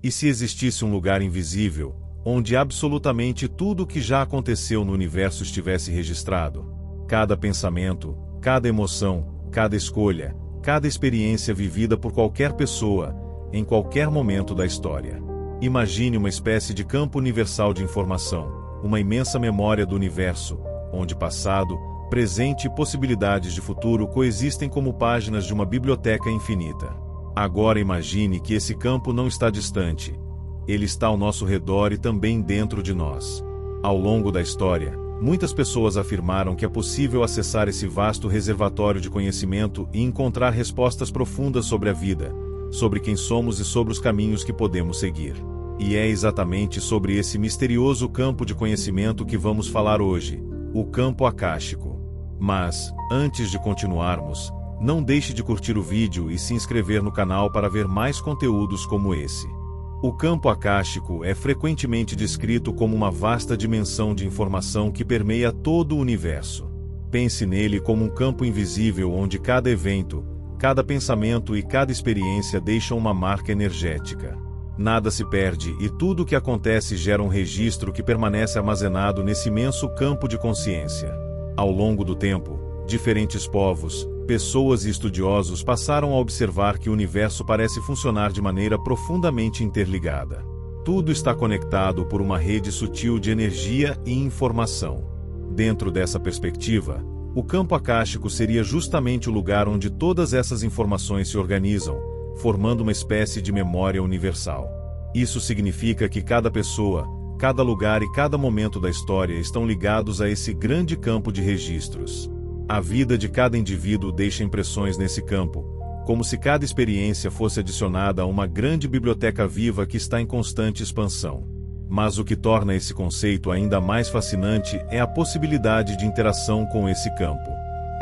E se existisse um lugar invisível, onde absolutamente tudo o que já aconteceu no universo estivesse registrado? Cada pensamento, cada emoção, cada escolha, cada experiência vivida por qualquer pessoa, em qualquer momento da história. Imagine uma espécie de campo universal de informação, uma imensa memória do universo, onde passado, presente e possibilidades de futuro coexistem como páginas de uma biblioteca infinita. Agora imagine que esse campo não está distante. Ele está ao nosso redor e também dentro de nós. Ao longo da história, muitas pessoas afirmaram que é possível acessar esse vasto reservatório de conhecimento e encontrar respostas profundas sobre a vida, sobre quem somos e sobre os caminhos que podemos seguir. E é exatamente sobre esse misterioso campo de conhecimento que vamos falar hoje, o campo acástico. Mas, antes de continuarmos, não deixe de curtir o vídeo e se inscrever no canal para ver mais conteúdos como esse. O campo acástico é frequentemente descrito como uma vasta dimensão de informação que permeia todo o universo. Pense nele como um campo invisível onde cada evento, cada pensamento e cada experiência deixam uma marca energética. Nada se perde e tudo o que acontece gera um registro que permanece armazenado nesse imenso campo de consciência. Ao longo do tempo, diferentes povos, pessoas e estudiosos passaram a observar que o universo parece funcionar de maneira profundamente interligada. Tudo está conectado por uma rede sutil de energia e informação. Dentro dessa perspectiva, o campo acástico seria justamente o lugar onde todas essas informações se organizam, formando uma espécie de memória universal. Isso significa que cada pessoa, cada lugar e cada momento da história estão ligados a esse grande campo de registros. A vida de cada indivíduo deixa impressões nesse campo, como se cada experiência fosse adicionada a uma grande biblioteca viva que está em constante expansão. Mas o que torna esse conceito ainda mais fascinante é a possibilidade de interação com esse campo.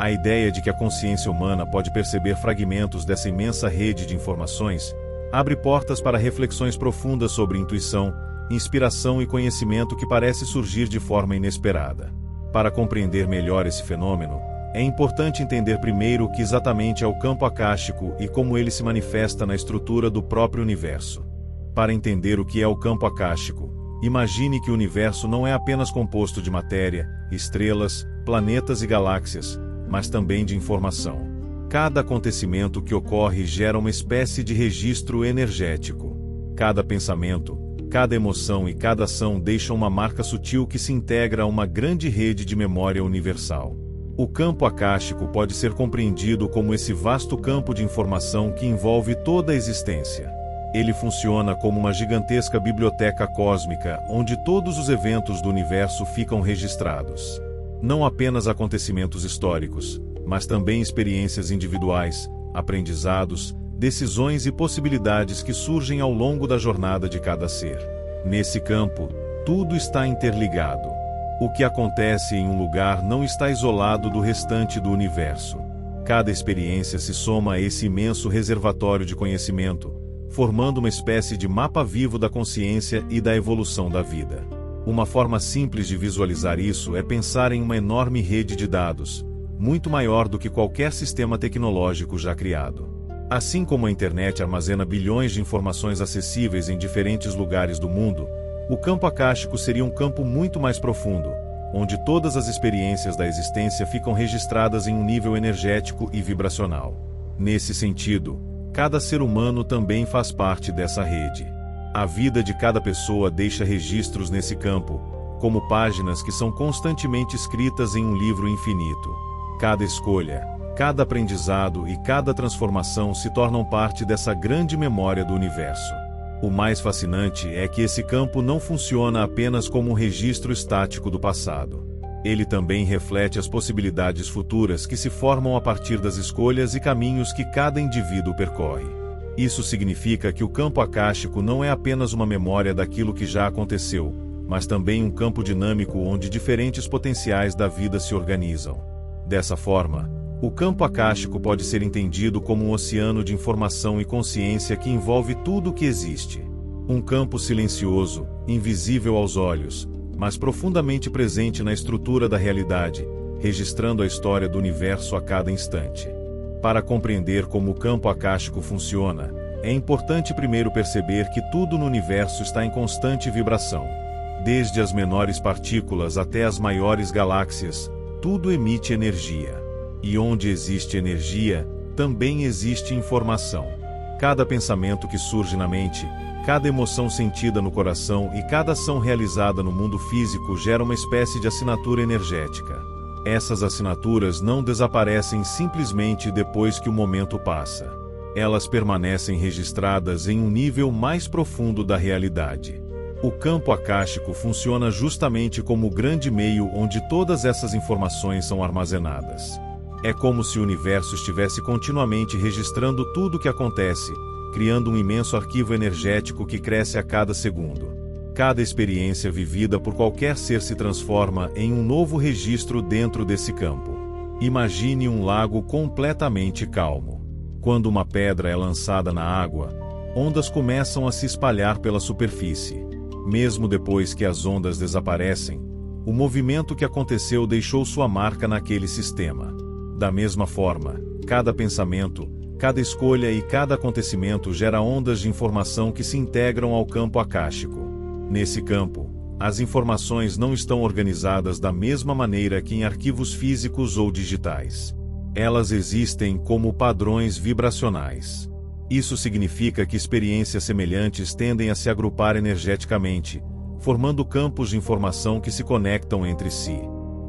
A ideia de que a consciência humana pode perceber fragmentos dessa imensa rede de informações abre portas para reflexões profundas sobre intuição, inspiração e conhecimento que parece surgir de forma inesperada. Para compreender melhor esse fenômeno, é importante entender primeiro o que exatamente é o campo acástico e como ele se manifesta na estrutura do próprio universo. Para entender o que é o campo acástico, imagine que o universo não é apenas composto de matéria, estrelas, planetas e galáxias, mas também de informação. Cada acontecimento que ocorre gera uma espécie de registro energético. Cada pensamento, cada emoção e cada ação deixam uma marca sutil que se integra a uma grande rede de memória universal. O campo acástico pode ser compreendido como esse vasto campo de informação que envolve toda a existência. Ele funciona como uma gigantesca biblioteca cósmica onde todos os eventos do universo ficam registrados. Não apenas acontecimentos históricos, mas também experiências individuais, aprendizados, decisões e possibilidades que surgem ao longo da jornada de cada ser. Nesse campo, tudo está interligado. O que acontece em um lugar não está isolado do restante do universo. Cada experiência se soma a esse imenso reservatório de conhecimento, formando uma espécie de mapa vivo da consciência e da evolução da vida. Uma forma simples de visualizar isso é pensar em uma enorme rede de dados, muito maior do que qualquer sistema tecnológico já criado. Assim como a internet armazena bilhões de informações acessíveis em diferentes lugares do mundo, o campo acástico seria um campo muito mais profundo, onde todas as experiências da existência ficam registradas em um nível energético e vibracional. Nesse sentido, cada ser humano também faz parte dessa rede. A vida de cada pessoa deixa registros nesse campo, como páginas que são constantemente escritas em um livro infinito. Cada escolha, cada aprendizado e cada transformação se tornam parte dessa grande memória do universo. O mais fascinante é que esse campo não funciona apenas como um registro estático do passado. Ele também reflete as possibilidades futuras que se formam a partir das escolhas e caminhos que cada indivíduo percorre. Isso significa que o campo acástico não é apenas uma memória daquilo que já aconteceu, mas também um campo dinâmico onde diferentes potenciais da vida se organizam. Dessa forma, o campo acástico pode ser entendido como um oceano de informação e consciência que envolve tudo o que existe. Um campo silencioso, invisível aos olhos, mas profundamente presente na estrutura da realidade, registrando a história do universo a cada instante. Para compreender como o campo acástico funciona, É importante primeiro perceber que tudo no universo está em constante vibração. Desde as menores partículas até as maiores galáxias, tudo emite energia. E onde existe energia, também existe informação. Cada pensamento que surge na mente, cada emoção sentida no coração e cada ação realizada no mundo físico gera uma espécie de assinatura energética. Essas assinaturas não desaparecem simplesmente depois que o momento passa. Elas permanecem registradas em um nível mais profundo da realidade. O campo acástico funciona justamente como o grande meio onde todas essas informações são armazenadas. É como se o universo estivesse continuamente registrando tudo o que acontece, criando um imenso arquivo energético que cresce a cada segundo. Cada experiência vivida por qualquer ser se transforma em um novo registro dentro desse campo. Imagine um lago completamente calmo. Quando uma pedra é lançada na água, ondas começam a se espalhar pela superfície. Mesmo depois que as ondas desaparecem, o movimento que aconteceu deixou sua marca naquele sistema. Da mesma forma, cada pensamento, cada escolha e cada acontecimento gera ondas de informação que se integram ao campo acástico. Nesse campo, as informações não estão organizadas da mesma maneira que em arquivos físicos ou digitais. Elas existem como padrões vibracionais. Isso significa que experiências semelhantes tendem a se agrupar energeticamente, formando campos de informação que se conectam entre si.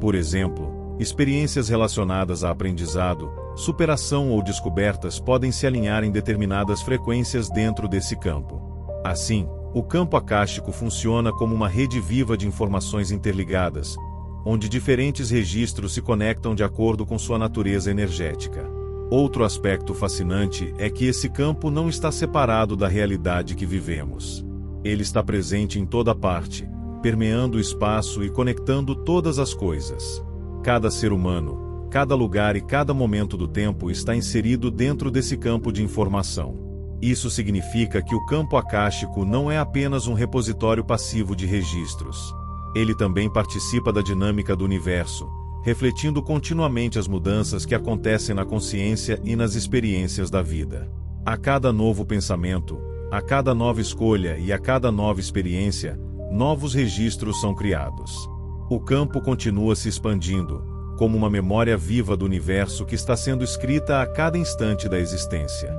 Por exemplo, experiências relacionadas a aprendizado, superação ou descobertas podem se alinhar em determinadas frequências dentro desse campo. Assim, o campo acástico funciona como uma rede viva de informações interligadas, onde diferentes registros se conectam de acordo com sua natureza energética. Outro aspecto fascinante é que esse campo não está separado da realidade que vivemos. Ele está presente em toda parte, permeando o espaço e conectando todas as coisas. Cada ser humano, cada lugar e cada momento do tempo está inserido dentro desse campo de informação. Isso significa que o campo acástico não é apenas um repositório passivo de registros. Ele também participa da dinâmica do universo, refletindo continuamente as mudanças que acontecem na consciência e nas experiências da vida. A cada novo pensamento, a cada nova escolha e a cada nova experiência, novos registros são criados. O campo continua se expandindo, como uma memória viva do universo que está sendo escrita a cada instante da existência.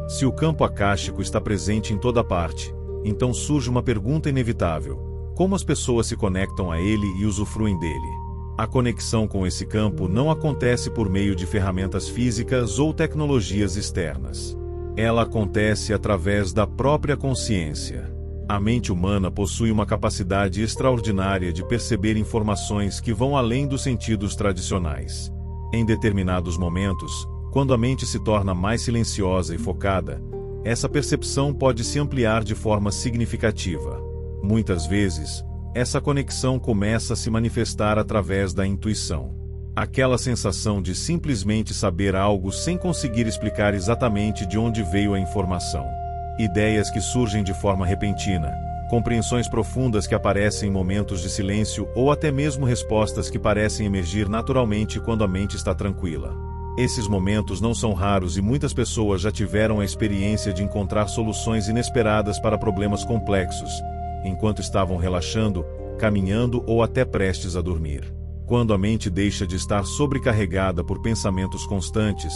Se o campo acástico está presente em toda parte, então surge uma pergunta inevitável: como as pessoas se conectam a ele e usufruem dele? A conexão com esse campo não acontece por meio de ferramentas físicas ou tecnologias externas. Ela acontece através da própria consciência. A mente humana possui uma capacidade extraordinária de perceber informações que vão além dos sentidos tradicionais. Em determinados momentos, quando a mente se torna mais silenciosa e focada, essa percepção pode se ampliar de forma significativa. Muitas vezes, essa conexão começa a se manifestar através da intuição. Aquela sensação de simplesmente saber algo sem conseguir explicar exatamente de onde veio a informação. Ideias que surgem de forma repentina, compreensões profundas que aparecem em momentos de silêncio ou até mesmo respostas que parecem emergir naturalmente quando a mente está tranquila. Esses momentos não são raros e muitas pessoas já tiveram a experiência de encontrar soluções inesperadas para problemas complexos, enquanto estavam relaxando, caminhando ou até prestes a dormir. Quando a mente deixa de estar sobrecarregada por pensamentos constantes,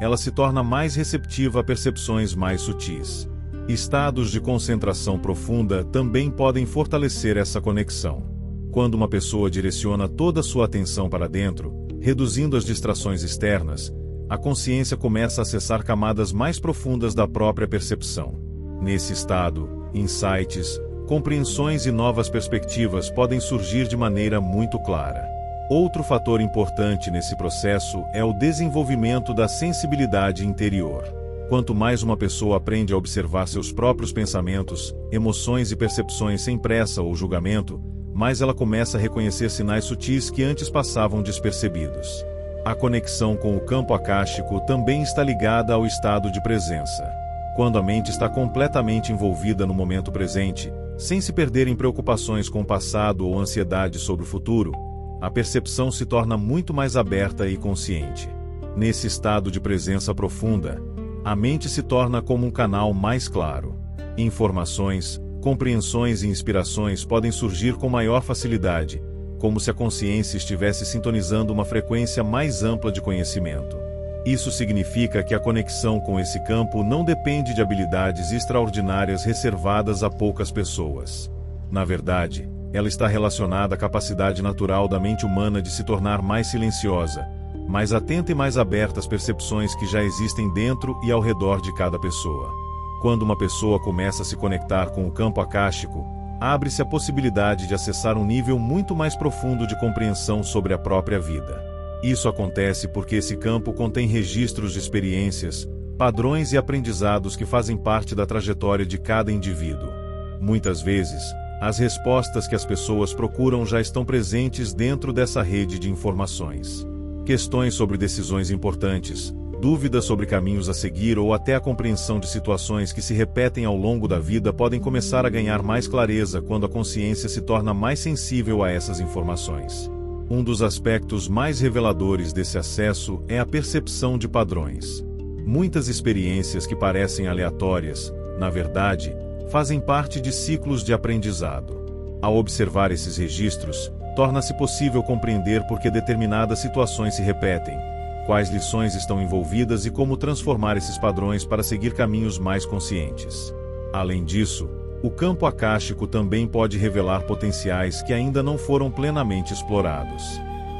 ela se torna mais receptiva a percepções mais sutis. Estados de concentração profunda também podem fortalecer essa conexão. Quando uma pessoa direciona toda a sua atenção para dentro, reduzindo as distrações externas, a consciência começa a acessar camadas mais profundas da própria percepção. Nesse estado, insights, compreensões e novas perspectivas podem surgir de maneira muito clara. Outro fator importante nesse processo é o desenvolvimento da sensibilidade interior. Quanto mais uma pessoa aprende a observar seus próprios pensamentos, emoções e percepções sem pressa ou julgamento, mais ela começa a reconhecer sinais sutis que antes passavam despercebidos. A conexão com o campo acástico também está ligada ao estado de presença. Quando a mente está completamente envolvida no momento presente, sem se perder em preocupações com o passado ou ansiedade sobre o futuro, a percepção se torna muito mais aberta e consciente. Nesse estado de presença profunda, A mente se torna como um canal mais claro. Informações, compreensões e inspirações podem surgir com maior facilidade, como se a consciência estivesse sintonizando uma frequência mais ampla de conhecimento. Isso significa que a conexão com esse campo não depende de habilidades extraordinárias reservadas a poucas pessoas. Na verdade, ela está relacionada à capacidade natural da mente humana de se tornar mais silenciosa, mais atenta e mais aberta às percepções que já existem dentro e ao redor de cada pessoa. Quando uma pessoa começa a se conectar com o campo acástico, abre-se a possibilidade de acessar um nível muito mais profundo de compreensão sobre a própria vida. Isso acontece porque esse campo contém registros de experiências, padrões e aprendizados que fazem parte da trajetória de cada indivíduo. Muitas vezes, as respostas que as pessoas procuram já estão presentes dentro dessa rede de informações. Questões sobre decisões importantes, dúvidas sobre caminhos a seguir ou até a compreensão de situações que se repetem ao longo da vida podem começar a ganhar mais clareza quando a consciência se torna mais sensível a essas informações. Um dos aspectos mais reveladores desse acesso é a percepção de padrões. Muitas experiências que parecem aleatórias, na verdade, fazem parte de ciclos de aprendizado. Ao observar esses registros, torna-se possível compreender por que determinadas situações se repetem, quais lições estão envolvidas e como transformar esses padrões para seguir caminhos mais conscientes. Além disso, o campo acástico também pode revelar potenciais que ainda não foram plenamente explorados.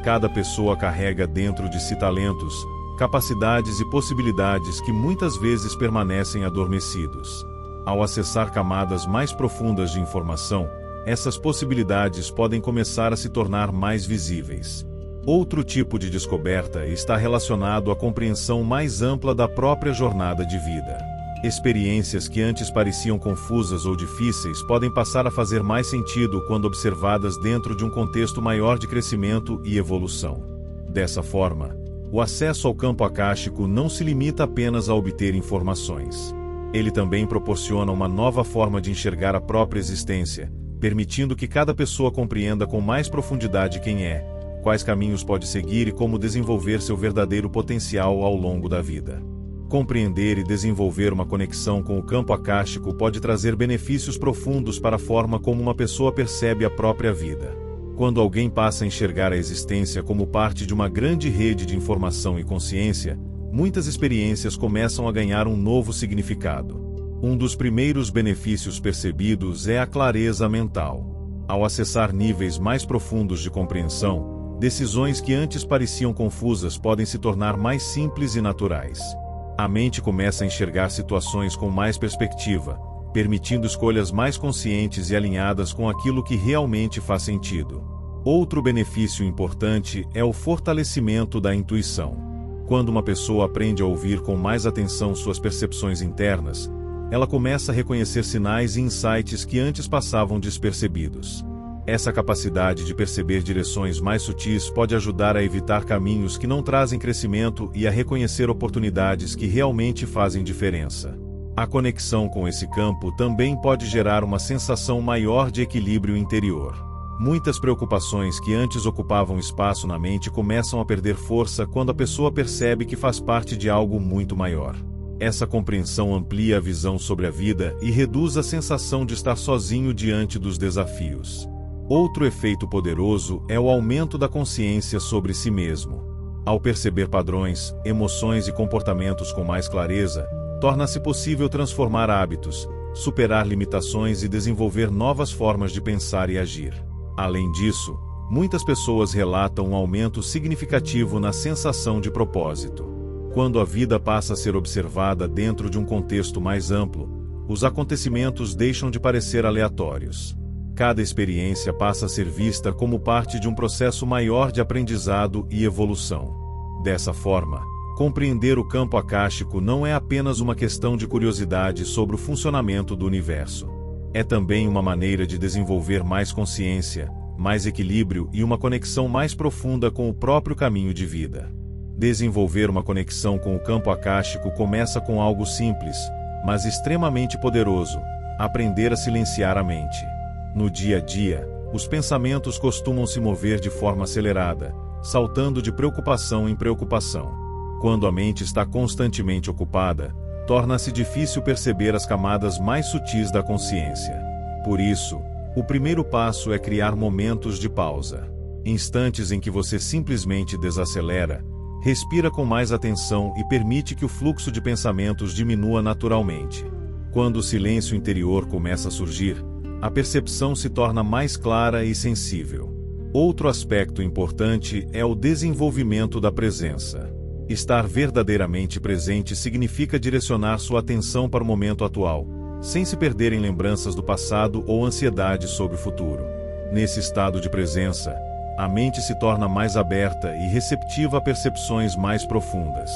Cada pessoa carrega dentro de si talentos, capacidades e possibilidades que muitas vezes permanecem adormecidos. Ao acessar camadas mais profundas de informação, essas possibilidades podem começar a se tornar mais visíveis. Outro tipo de descoberta está relacionado à compreensão mais ampla da própria jornada de vida. Experiências que antes pareciam confusas ou difíceis podem passar a fazer mais sentido quando observadas dentro de um contexto maior de crescimento e evolução. Dessa forma, o acesso ao campo acástico não se limita apenas a obter informações. Ele também proporciona uma nova forma de enxergar a própria existência, permitindo que cada pessoa compreenda com mais profundidade quem é, quais caminhos pode seguir e como desenvolver seu verdadeiro potencial ao longo da vida. Compreender e desenvolver uma conexão com o campo acástico pode trazer benefícios profundos para a forma como uma pessoa percebe a própria vida. Quando alguém passa a enxergar a existência como parte de uma grande rede de informação e consciência, muitas experiências começam a ganhar um novo significado. Um dos primeiros benefícios percebidos é a clareza mental. Ao acessar níveis mais profundos de compreensão, decisões que antes pareciam confusas podem se tornar mais simples e naturais. A mente começa a enxergar situações com mais perspectiva, permitindo escolhas mais conscientes e alinhadas com aquilo que realmente faz sentido. Outro benefício importante é o fortalecimento da intuição. Quando uma pessoa aprende a ouvir com mais atenção suas percepções internas, ela começa a reconhecer sinais e insights que antes passavam despercebidos. Essa capacidade de perceber direções mais sutis pode ajudar a evitar caminhos que não trazem crescimento e a reconhecer oportunidades que realmente fazem diferença. A conexão com esse campo também pode gerar uma sensação maior de equilíbrio interior. Muitas preocupações que antes ocupavam espaço na mente começam a perder força quando a pessoa percebe que faz parte de algo muito maior. Essa compreensão amplia a visão sobre a vida e reduz a sensação de estar sozinho diante dos desafios. Outro efeito poderoso é o aumento da consciência sobre si mesmo. Ao perceber padrões, emoções e comportamentos com mais clareza, torna-se possível transformar hábitos, superar limitações e desenvolver novas formas de pensar e agir. Além disso, muitas pessoas relatam um aumento significativo na sensação de propósito. Quando a vida passa a ser observada dentro de um contexto mais amplo, os acontecimentos deixam de parecer aleatórios. Cada experiência passa a ser vista como parte de um processo maior de aprendizado e evolução. Dessa forma, compreender o campo acástico não é apenas uma questão de curiosidade sobre o funcionamento do universo. É também uma maneira de desenvolver mais consciência, mais equilíbrio e uma conexão mais profunda com o próprio caminho de vida. Desenvolver uma conexão com o campo acástico começa com algo simples, mas extremamente poderoso: aprender a silenciar a mente. No dia a dia, os pensamentos costumam se mover de forma acelerada, saltando de preocupação em preocupação. Quando a mente está constantemente ocupada, torna-se difícil perceber as camadas mais sutis da consciência. Por isso, o primeiro passo é criar momentos de pausa. Instantes em que você simplesmente desacelera, respira com mais atenção e permite que o fluxo de pensamentos diminua naturalmente. Quando o silêncio interior começa a surgir, a percepção se torna mais clara e sensível. Outro aspecto importante é o desenvolvimento da presença. Estar verdadeiramente presente significa direcionar sua atenção para o momento atual, sem se perder em lembranças do passado ou ansiedade sobre o futuro. Nesse estado de presença, a mente se torna mais aberta e receptiva a percepções mais profundas.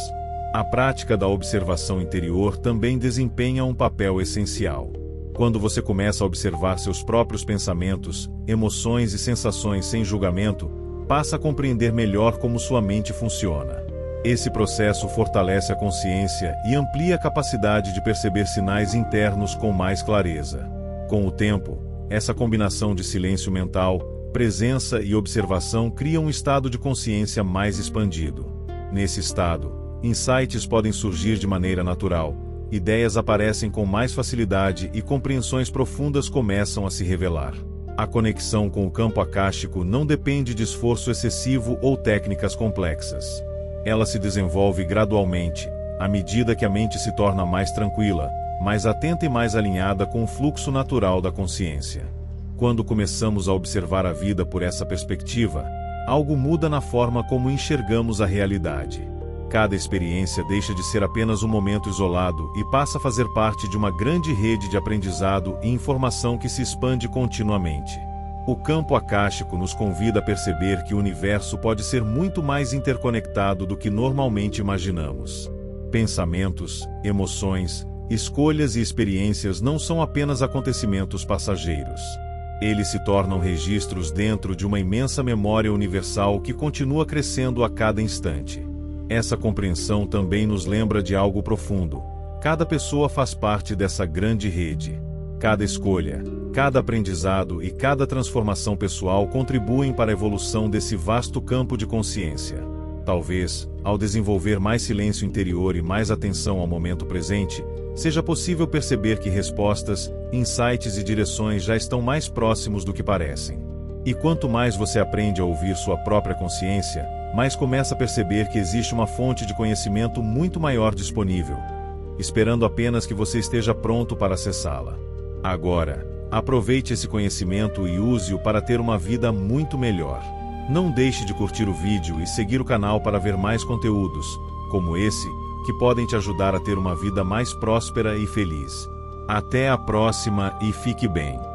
A prática da observação interior também desempenha um papel essencial. Quando você começa a observar seus próprios pensamentos, emoções e sensações sem julgamento, passa a compreender melhor como sua mente funciona. Esse processo fortalece a consciência e amplia a capacidade de perceber sinais internos com mais clareza. Com o tempo, essa combinação de silêncio mental, presença e observação cria um estado de consciência mais expandido. Nesse estado, insights podem surgir de maneira natural, ideias aparecem com mais facilidade e compreensões profundas começam a se revelar. A conexão com o campo akáshico não depende de esforço excessivo ou técnicas complexas. Ela se desenvolve gradualmente, à medida que a mente se torna mais tranquila, mais atenta e mais alinhada com o fluxo natural da consciência. Quando começamos a observar a vida por essa perspectiva, algo muda na forma como enxergamos a realidade. Cada experiência deixa de ser apenas um momento isolado e passa a fazer parte de uma grande rede de aprendizado e informação que se expande continuamente. O campo akáshico nos convida a perceber que o universo pode ser muito mais interconectado do que normalmente imaginamos. Pensamentos, emoções, escolhas e experiências não são apenas acontecimentos passageiros. Eles se tornam registros dentro de uma imensa memória universal que continua crescendo a cada instante. Essa compreensão também nos lembra de algo profundo. Cada pessoa faz parte dessa grande rede. Cada escolha, cada aprendizado e cada transformação pessoal contribuem para a evolução desse vasto campo de consciência. Talvez, ao desenvolver mais silêncio interior e mais atenção ao momento presente, seja possível perceber que respostas, insights e direções já estão mais próximos do que parecem. E quanto mais você aprende a ouvir sua própria consciência, mais começa a perceber que existe uma fonte de conhecimento muito maior disponível, esperando apenas que você esteja pronto para acessá-la. Agora, aproveite esse conhecimento e use-o para ter uma vida muito melhor. Não deixe de curtir o vídeo e seguir o canal para ver mais conteúdos, como esse, que podem te ajudar a ter uma vida mais próspera e feliz. Até a próxima e fique bem!